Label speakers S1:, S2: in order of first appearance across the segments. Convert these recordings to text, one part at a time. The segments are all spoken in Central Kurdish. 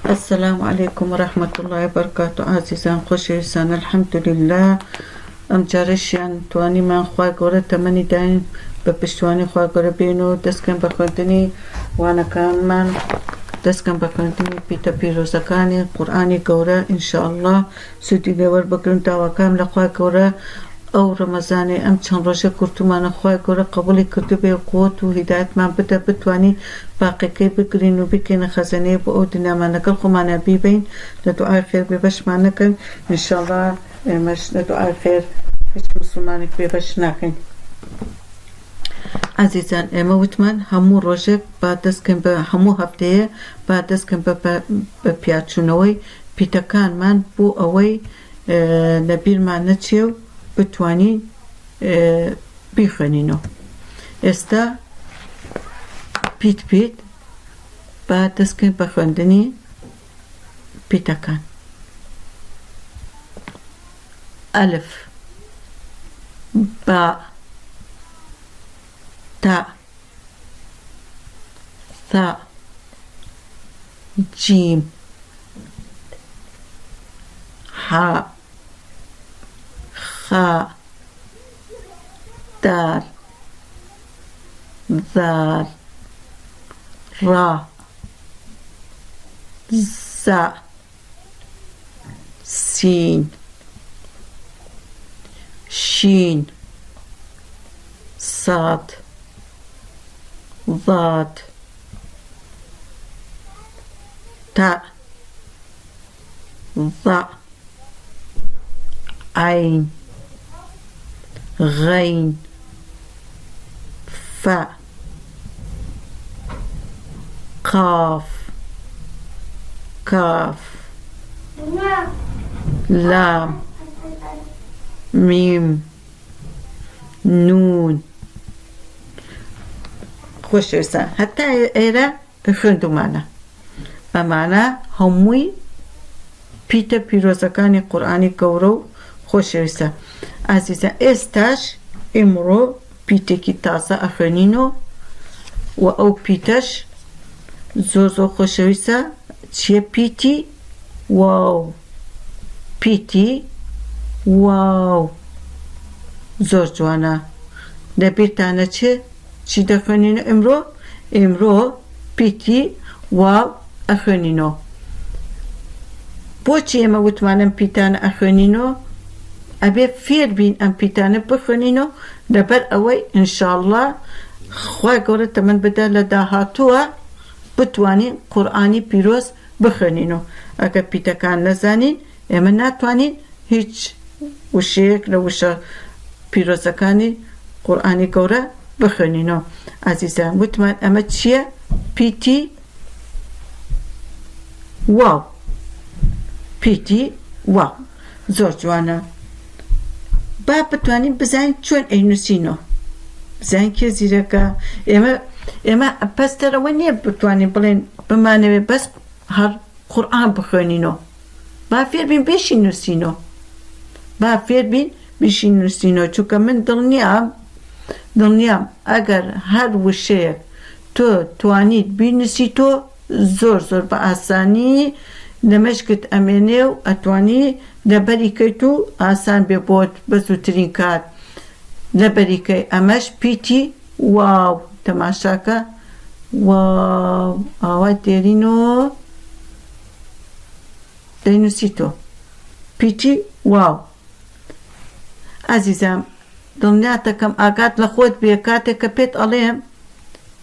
S1: السلام عليكم ورحمة الله وبركاته. عزيزان خوشویستان، الحمد لله. ام جارشیان توانی من خواه گوره تمنی داین به پشتوانی خواه گوره بینو دستکن بخوندنی وانکان من دەستکەم بە خوێندنی پیتە پیرۆزەکانی قورئانی گەورە ئینشاءالله سوودی لێوەر بگرن داواکەم لە خوای گەورە ئەو ڕەمەزانێ ئەم چەند ڕۆژە کورتمانە خوای گەورە قبوڵی کردوبێ قووەت و هیدایەتمان بدە بتوانی باقیەکەی بگرین و بکەینە خەزانەیە بۆ ئەو دنیامان لەگەڵ خۆمانە بیبین لە دوعای خێر بێبەشمان نەکەن ئینشاءالله ئێمەش لە دوعای خێر هیچ موسڵمانێک بێبەش ناکەین. عزیزان ئێمە وتمان هەموو ڕۆژێک با دەستکەین بە هەموو هەفتەیە با دەستکەین بە پیاچوونەوەی پیتەکانمان بۆ ئەوەی لە بیرمان نەچێ و بتوانین بیخوێنینەوە. ئێستا پیت با دەستکەین بە خوێندنی پیتەکان. ئەلف با تا ثا جيم حاء خاء دال ذال را زا سين شين صاد ضاد تاء ظاء عين غين فاء قاف كاف لام ميم نون. خۆشەویستان هەتا ئێرە خوێندومانە ئەمانە هەمووی پیتە پیرۆزەکانی قورئانی گەورە و خۆشەویستە. ئازیزان ئێستاش ئێمڕۆ پیتێکی تازە ئەخوێنینەوە و ئەو پیتەش زۆر خۆشەویستە. چیە پیتی واو؟ پیتی واو زۆر جوانە. لەبیرتانە چی دەخوێنینە ئێمڕۆ پیتی واو ئەخوێنینەوە. بۆچی ئێمە وتمانم پیتانە ئەخوێنینەوە؟ ئەبێ فێر بین ئەم پیتانە بخوێنینەوە لەبەر ئەوەی ئینشاءالله خوای گەورە تەمەن بدە لە داهاتووە بتوانین قورئانی پیرۆز بخوێنینەوە. ئەگەر پیتەکان نەزانین ئێمە ناتوانین هیچ وشەیەک لە وشە پیرۆزەکانی قورئانی گەورە بخوێنینەوە. ئازیزان وتمان ئەمە چییە؟ پیتی واو. پیتی واو زۆر جوانە. با بتوانین بزانین چۆن ئەینووسینەوە، بزانین کێ زیرەکە. ئێمە پەستەرەوە نییە بتوانین بڵێن بمانەوێ بەس هەر قورئان بخوێنینەوە. با فێر بین بێشی نووسینەوە، با فێر بین بێشی نووسینەوە. چونکە من دڵنیام ئەگەر هەر وشەیەک تۆ توانیت بینووسیتۆ زۆر بە ئاسانی لە مەشکت ئەمێنێ و ئەتوانی لەبەریکەیت و ئاسان بێ بۆت بە زووترین کات لەبەریکەی. ئەمەش پیتی واو. تەماشاکە واو ئاوا دێرینەوە دەینووسیتۆ پیتی واو. ئازیزم دڵنیاتەکەم ئاگات لە خۆت بێ کاتێک کە پێت ئەڵێم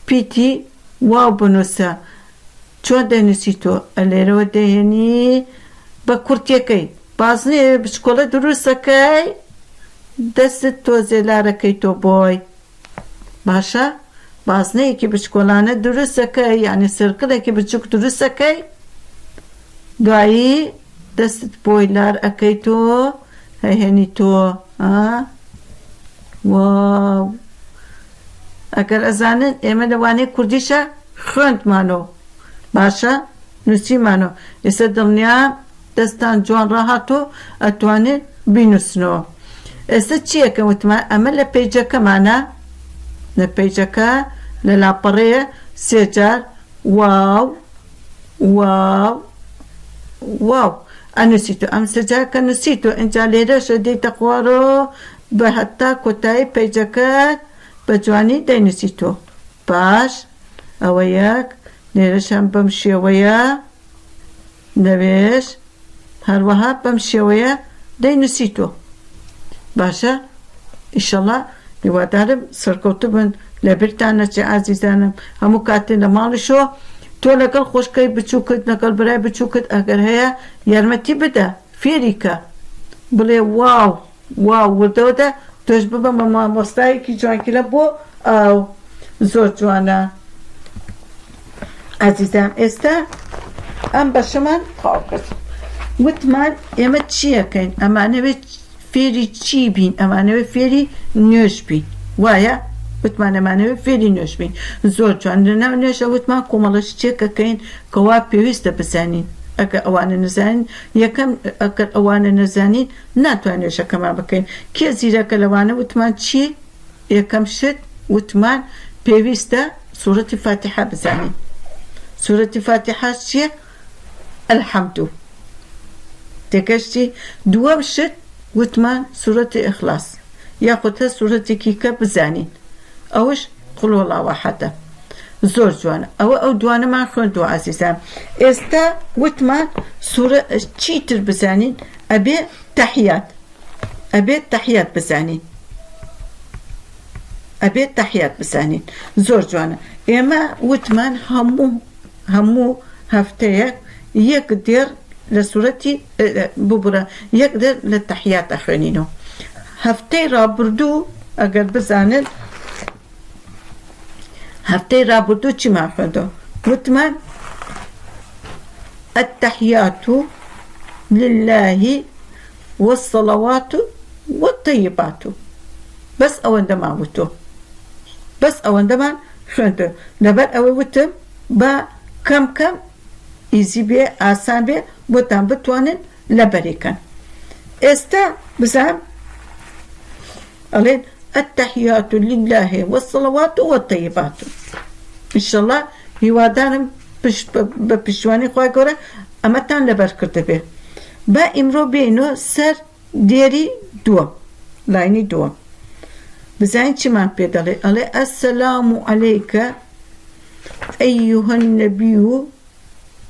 S1: پیتی واو بنووسە چۆن دەنووسیتۆ لێرەوە دەهێنی بە کورتیەکەی بازنێ بچکۆڵە دروستەکەی دەستت تۆزێ لارەکەیتۆ بۆی باشە. بازنەیەکی بچکۆڵانە دروستەکەی یعنی سرکڵێکی بچووک دروستەکەی دوایی دەستت بۆی لار ئەەکەیتۆ هەیهێنیتۆ. واو. ئەگەر ئەزانن ئێمە لەوانەیە کوردیشە خوێندمانەوە باشە نووسیمانەوە. ئێستا دڵنیام دەستان جوان ڕاهاتۆ ئەتوانێت بینووسنەوە. ئێستا چیەکە وتمان ئەمە لە پەیجەکەمانە، لە پەیجەکە لە لاپەڕەیە سێجار واو واو واو ئەنووسیتۆ ئەم سەجاکە نووسیتۆ ئەجا لێرەشە دەیتە خوارۆ بە هەتا کۆتایی پەیجەکەت بە جوانی دەینووسیتۆ باش ئەوە یەک لێرەشان بەم شێوەیە دەبێش هەروەها بەم شێوەیە دەینووسیتۆ باشە ئیشەڵا هیوادارم سەرکەوتو بن لە بیرتان نەچێ ئازیزانم هەموو کاتێ لە ماڵیشۆ تۆ لەگەڵ خۆشکەی بچووکت لەگەڵ برای بچووکت ئەگەر هەیە یارمەتی بدە فێریکە بڵێ واو واو وردەوەدا تۆش ببە مامۆستایەکی جوانکیلە بۆ ئاو زۆر جوانە ئازیزان ئێستا ئەم بەشەمان قاوکەس وتمان ئێمە چیەکەین ئەمانەوێت فێری چی بین ئەمانەوێت فێری نوێژ بین وایە وتمان ئەمانەوێت فێری نوێژ بین زۆر جوان لەناو نوێژە وتمان کۆمەڵە شتێکەکەین کەوا پێویستە بزانین ئەگەر ئەوانە نەزانین یەکەم ئەگەر ئەوانە نەزانین ناتوانین نوێژەکەمان بکەین کێ زیرەکە لەوانە وتمان چی یەکەم شت وتمان پێویستە سوورەتی فاتحە بزانین سوورەتی فاتحە چییە الحەمدو تێکەشتی دووەم شت وتمان سوورەتی ئیخلاس یاخود هە سوورەتێکی کە بزانین ئەوش قول هوالله ئەحەدە زۆر جوانە ئەوە ئەو دوانەمان خوێندووە ئازیزان ئێستا وتمان سوورە چیتر بزانین ئەبێ تەحیات بزانین ئەبێت تەحیات بزانین زۆر جوانە ئێمە وتمان هەموو هەفتەیەک یەک دێر لە سوورەتی ببورە یەک دێر لە تەحیات ئەخوێنینەوە هەفتەی ڕابردوو ئەگەر بزانن هەفتەی ڕابردوو چیمان خوێندەوە وتمان التحيات لله والصلوات والطيبات بس ئەوەندەمان وتۆ بەس ئەوەندەمان خوێندە لەبەر ئەوەی وتم بە کەم کەم ئیزی بێ ئاسان بێ بۆتان بتوانن لەبەریکەن ئێستا بزان ئەڵێن التحيات لله والصلوات والطيبات ئینشەڵڵا هیوادارم بە پشتیوانی خوای گەورە ئەمەتان لەبەر کردبێ با ئیمڕۆ بێنەوە سەر دێری دووەم لاینی دووەم بزانین چیمان پێ دەڵێ ئەڵێ السلام عەلەیکە ئەیها النەبی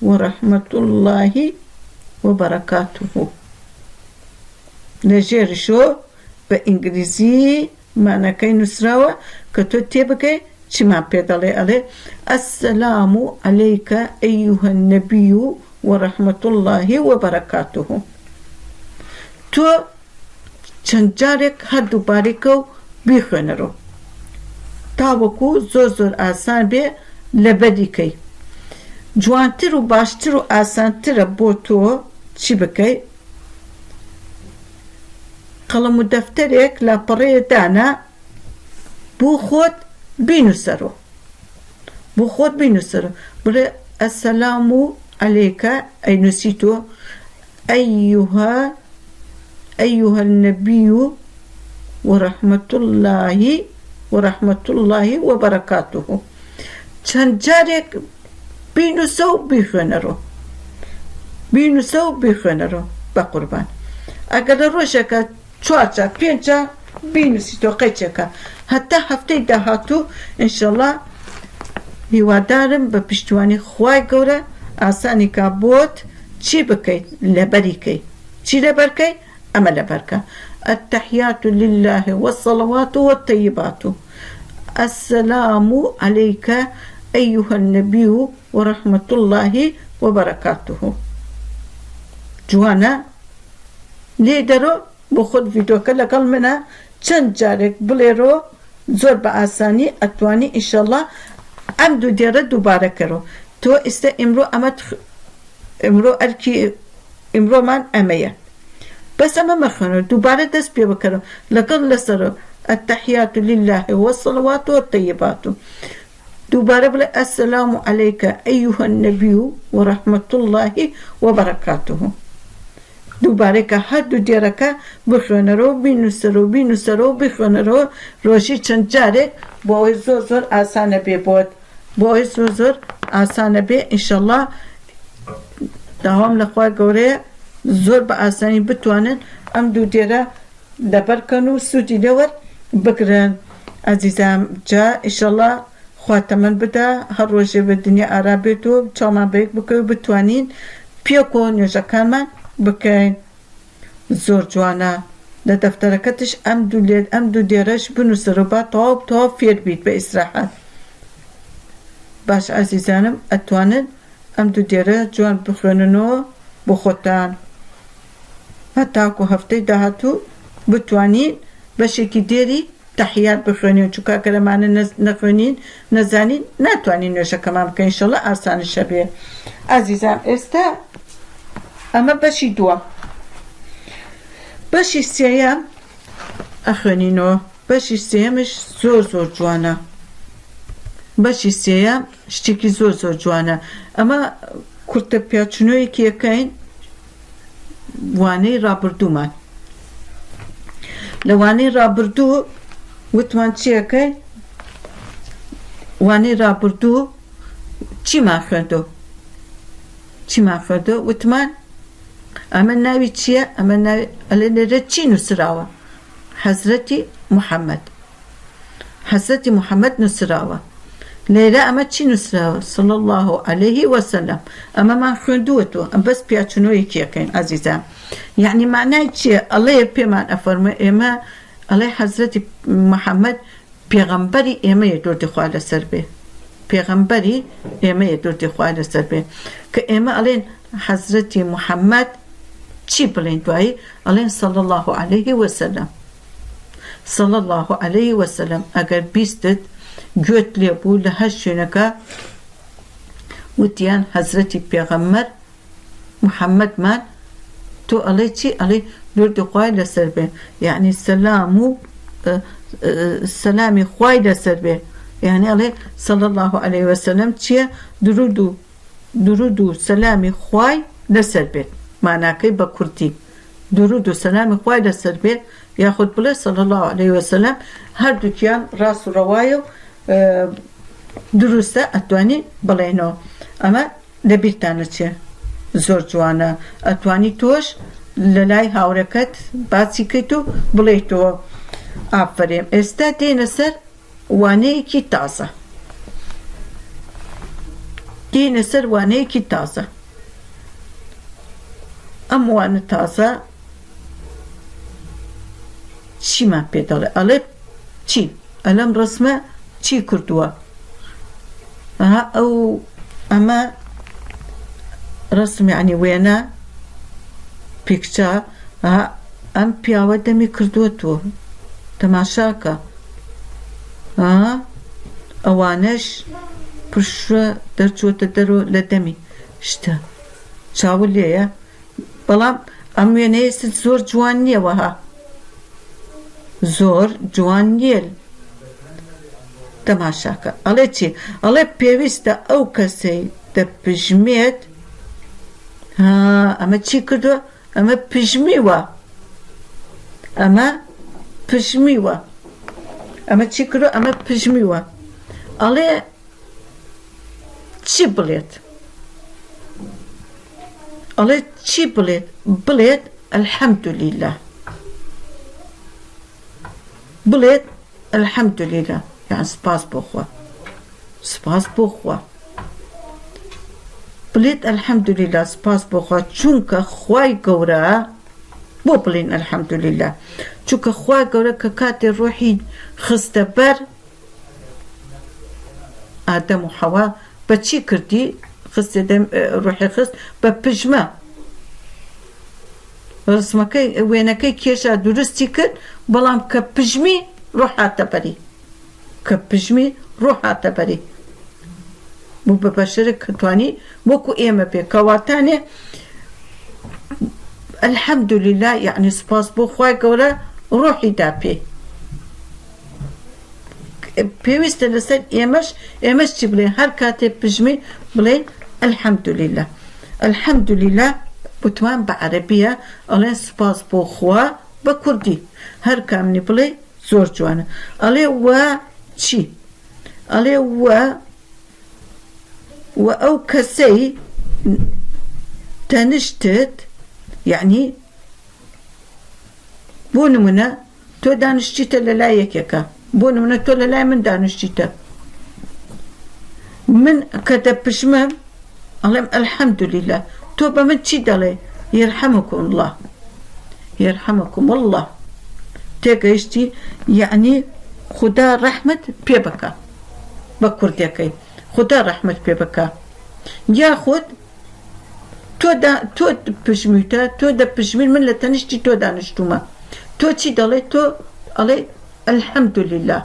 S1: وەرەحمەة الله وبەرەکاتوه لەژێرشۆ بە ئینگلیزی مانەکەی نووسراوە کە تۆ تێبگەی چیمان پێ دەڵێ ئەڵێ السلام عەلەیکە ئەیها النەبی وەرەحمەة الله وبەرەکاتوه تۆ چەند جارێک هەردوو باریکە و بیخوێنەرەوە تاوەکو زۆر زۆر ئاسان بێ لەبەریکەی جوانتر و باشتر و ئاسانترە بۆ تۆ چی بکەی قەڵەم و دەفتەرێک لاپەڕەیە دانا بۆ خۆت بینووسەرەوە بڵێ ئەسەلام عەلەیکە ئەینووسی تۆ ئەیها النەبی وەرەحمەة الله وبەرەکاتوه چەند جارێک بینووسە و بیخوێنەرەوە بە قوربان ئەگەر لە ڕۆژێکە 4 5 بینووسیتەوە قەیچێکە هەتا هەفتەی داهاتوو ئینشەڵڵا هیوادارم بە پشتیوانی خوای گەورە ئاسانی کا بۆت چی بکەیت لەبەریکەی چی لەبەرکەی ئەمە لەبەرکە التحيات لله والصلوات والطيبات السلام عليك أيها النبي ورحمة الله وبركاته جوانا لێدەرۆ بۆ خۆت ڤیدۆکە لەگەڵ منە چەند جارێک بڵێرۆ زۆر بە ئاسانی ئەتوانی ئینشەڵڵا ئەم دوو دێرە دووبارەکەرەوە تۆ ئێستا ئیمڕۆ ئەرکی ئیمڕۆمان ئەمەیە بەس ئەمە مەخوێنەوە دووبارە دەست پێ بکەرەوە لەگەڵ لەسەرەوە التحيات لله والصلوات والطيبات دووبارە بڵێ السلام عەلەیکە ئەیها النەبی وەرەحمەة الله وبەرەکاتوه دووبارێکە هەردوو دێرەکە بخوێنەرەوە بینووسەرەوە بخوێنەرەوە ڕۆژی چەند جارێک بۆ ئەوەی زۆر زۆر ئاسانە بێ بۆت بۆ ئەوەی زۆر زۆر ئاسانە بێ ئینشەڵڵا داوام لە خوای گەورەیە زۆر بە ئاسانی بتوانن ئەم دوو دێرە لەبەرکەن و سوودی لەوەر بگرن. ئازیزام جا ئیشەڵڵا خوا تەمەن بدا هەر ڕۆژێ بە دنیا ئارا بێت و چاومان بەیەک بکەوت بتوانین پێکۆ نوێژەکانمان بکەین. زۆر جوانە لە دەفتەرەکەتش ئەم دوو دێرەش بنووسەرە با تەواو فێر بیت بە ئیسراحەت. باش ئازیزانم ئەتوانن ئەم دوو دێرە جوان بخوێننەوە بۆ خۆتان هەتاکو هەفتەی داهاتوو بتوانین بەشێکی دێری تەحیات بخوێنین چونکە ئەگەرەمانە نەخوێنین نەزانین ناتوانین نوێژەکەمان بکەین ئینشەڵڵا ئاسانشە بێ. ئازیزان ئێستا ئەمە بەشی دووە. بەشی سێیەم ئەخوێنینەوە. بەشی سێیەمش زۆر جوانە. بەشی سێیەم شتێکی زۆر جوانە. ئەمە کورتە پیاچنۆیەکی یەکەین وانەی ڕابردوومان. لە وانەی ڕابردوو وتمان چیەکەی؟ وانەی ڕابردوو چیمان خوێندۆ؟ وتمان ئەمە ناوی چییە؟ ئەمە ناوی ئەلێ لێرە چی نووسراوە؟ حەزرەتی محەممەد نووسراوە. لێرە ئەمە چی نووسراوە؟ صلی الله علیه وسلم. ئەمەمان خوێندووەتەوە. ئەم بەس پیاچنۆیەکی یەکەین ئازیزان. یعنی معنای چییە؟ ئەڵێ پێمان ئەفەرمێ ئێمە ئەڵێ حەزرەتی محەممەد پێغەمبەری ئێمەیە دۆردی خوا لەسەر بێ. پێغەمبەری ئێمەیە دۆردی خوا لەسەر بێ کە ئێمە ئەڵێن حەزرەتی محەممەد چی بڵێن دوایی؟ ئەڵێن صلی الله علیه وسلم. صلی الله علیه وسلم. ئەگەر بیستت گوێت لێ بوو لە هەر شوێنەکە وتیان حەزرەتی پێغەمبەر محەممەدمان تۆ ئەڵێ چی؟ ئەڵێ دۆردی خوای لەسەر بێ. یعنی سەلام و سەلامی خوای لەسەر بێ. یعنی ئەڵێ صلی الله علیه وسلم چییە؟ درود و سەلامی خوای لەسەر بێت. ماناکەی بە کوردی درود و سەلامی خوای لەسەر بێت یاخود بڵێ صلی الله علیه وسلم. هەردووکیان ڕاست و ڕەوایە و دروستە ئەتوانی بڵێنەوە. ئەمە لەبیرتانە چێ؟ زۆر جوانە. ئەتوانی تۆش لە لای هاوڕێکەت باسی کەیت و بڵێیتەوە. ئافرێن. ئێستا دێنە سەر وانەیەکی تازە. ئەم وانە تازە چیمان پێ دەڵێ؟ ئەڵێ چی؟ ئەلەم ڕسمە چی کردووە؟ ئەمە ڕسم یعنی وێنە پیکچە ئەم پیاوە دەمی کردووەتەوە. تەماشاکە. ئەوانەش پشوە دەرچووەتە دەرەوە لە دەمی شتە چاوە لێیە. بەڵام ئەم وێنەیە زۆر جوان نییەوەها. زۆر جوان نییە. تەماشاکە. ئەڵێ چی؟ ئەڵێ پێویستە ئەو کەسەی دەپژمێت. ئەمە چی کردووە؟ ئەمە پژمیوە. ئەمە چی کردووە؟ ئەمە پژمیوە. ئەڵێ چی بڵێت؟ ئەڵێ چی بڵێت؟ بڵێت ئەلحەمدولیللا. بڵێت ئەلحەمدولیللا. یان سپاس بۆ خوا. بڵێت ئەلحەمدولیللا سپاس بۆ خوا چونکە خوای گەورە بۆ بڵێن ئەلحەمدولیللا چونکە خوای گەورە کە کاتێ ڕۆحی خستە بەر ئادەم و حەوا بە چی کردی؟ خستێ ڕۆحی خست بە پژمە. ڕسمەکەی وێنەکەی کێشا دروستی کرد بەڵام کە پژمی ڕۆح هاتە بەری. بۆ بە بەشەرێک کە توانی وەکو ئێمە پێ کەواتانێ ئەلحەمدولیللا یعنی سپاس بۆ خوای گەورە ڕۆحی دا پێ. پێویستە لەسەر ئێمەش چی بڵێن؟ هەر کاتێ پژمی بڵێن ئەلحەمدولیللا. ئەلحەمدولیللا بتوان بە عەرەبیە ئەڵێن سپاس بۆ خوا بە کوردی هەر کامنی بڵێ زۆر جوانە. ئەڵێ وە چی؟ ئەڵێ وە ئەو کەسەی تەنیشتت یعنی بۆ نمونە تۆ دانیشتیتە لە لای یەکێکە بۆ نمونە تۆ لە لای من دانیشتیتە من کە دەپشمم ئەڵێم ئەلحەمدولیلا تۆ بە من چی دەڵێ یرحەمکم الله یرحەمکم الله تێگەیشتی یعنی خدا ڕەحمەت پێ بکە بە کوردەکەی خدا ڕەحمەت پێ بکە یاخود تۆ پشمیتە تۆ دەپشمین من لە تەنیشتی تۆ دانیشتومە تۆ چی دەڵێ تۆ ئەڵێ ئەلحەمدولیلا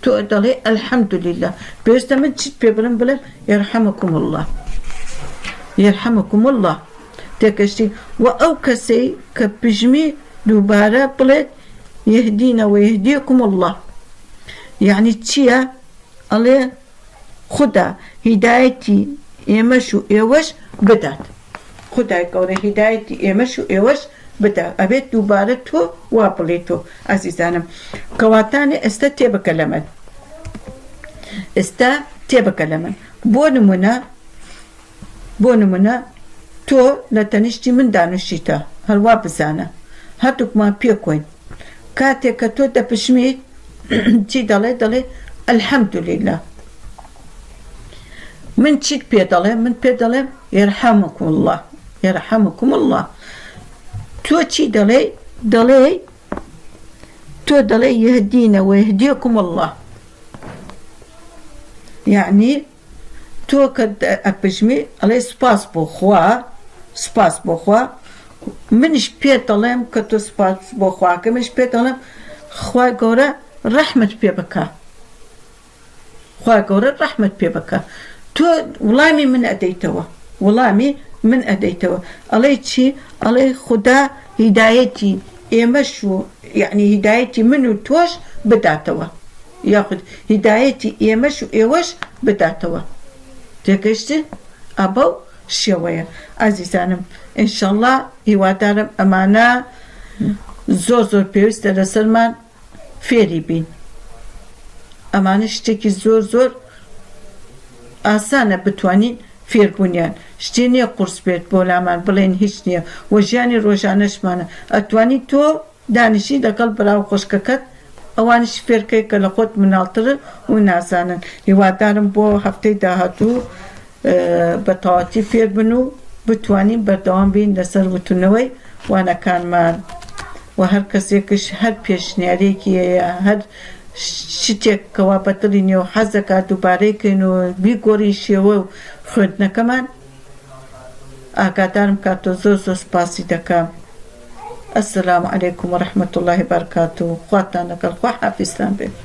S1: تۆ دەڵێ ئەلحەمدولیلا پێویستە من چیت پێ بڵێم بڵێم یرحەمکم الله یرحەمکم الله تێگەشتی و ئەو کەسەی کە پژمی دووبارە بڵێت یهدینە و یهدیکم الله یعنی چییە ئەڵێ خدا هیدایەتی ئێمەش و ئێوەش بدات خدای گەورە هیدایەتی ئێمەش و ئێوەش بدات ئەبێت دووبارە تۆ وا بڵێ تۆ ئازیزانم کەواتانێ ئێستا تێبکە لە من ئێستا تێبکە لە من بۆ نمونە تۆ لە تەنیشتی من دانیشتیتە هەروە بزانە هەردووکمان پێکۆین کاتێک کە تۆ دەپشمیت چی دەڵێ ئەلحەمدولیلا من چیت پێ دەڵێم من پێ دەڵێم یرحەمکم الله یرحەمکم الله تۆ چی دەڵێ تۆ دەڵێ یهدینە و یهدیکم الله یعنی تۆ کە ئەپژمی ئەڵێ سپاس بۆ خوا منیش پێ دەڵێم کە تۆ سپاس بۆ خواکە منیش پێ دەڵێم خوای گەورە ڕەحمەت پێ بکە خوای گەورە ڕەحمەت پێ بکە تۆ وڵامی من ئەدەیتەوە ئەڵێ چی ئەڵێ خدا هیدایەتی ئێمەش و یعنی هیدایەتی من و تۆش بداتەوە یاخود هیدایەتی ئێمەش و ئێوەش بداتەوە تێگەیشتن ئەبەو شێوەیە ئازیزانم ئینشەڵڵا هیوادارم ئەمانە زۆر پێویستە لەسەرمان فێری بین ئەمانە شتێکی زۆر ئاسانە بتوانین فێربوونیان شتێ نییە قورس بێت بۆ لامان بڵێن هیچ نییە وە ژیانی ڕۆژانەشمانە ئەتوانی تۆ دانیشی لەگەڵ بەراو خۆشکەکەت ئەوانش فێرکەی کە لە خۆت مناڵترن و نازانن هیوادارم بۆ هەفتەی داهاتوو بە تەواوەتی فێر بن و بتوانین بەردەوام بین لەسەر وتونەوەی وانەکانمان و هەر کەسێکش هەر پێشنیارێکی هەیە هەر شتێک کەوا بەدڵی نیە و حەزەکات دووبارەیکەین و بیگۆڕی شێوە و خوێندنەکەمان ئاگادارم کاتۆ زۆر سپاسی دەکەم ئەسەلامو عەلەیکوم وەڕەحمەتوڵڵاهی وبەرەکاتوو خواتان لەگەڵ خوا حافیزتان بێت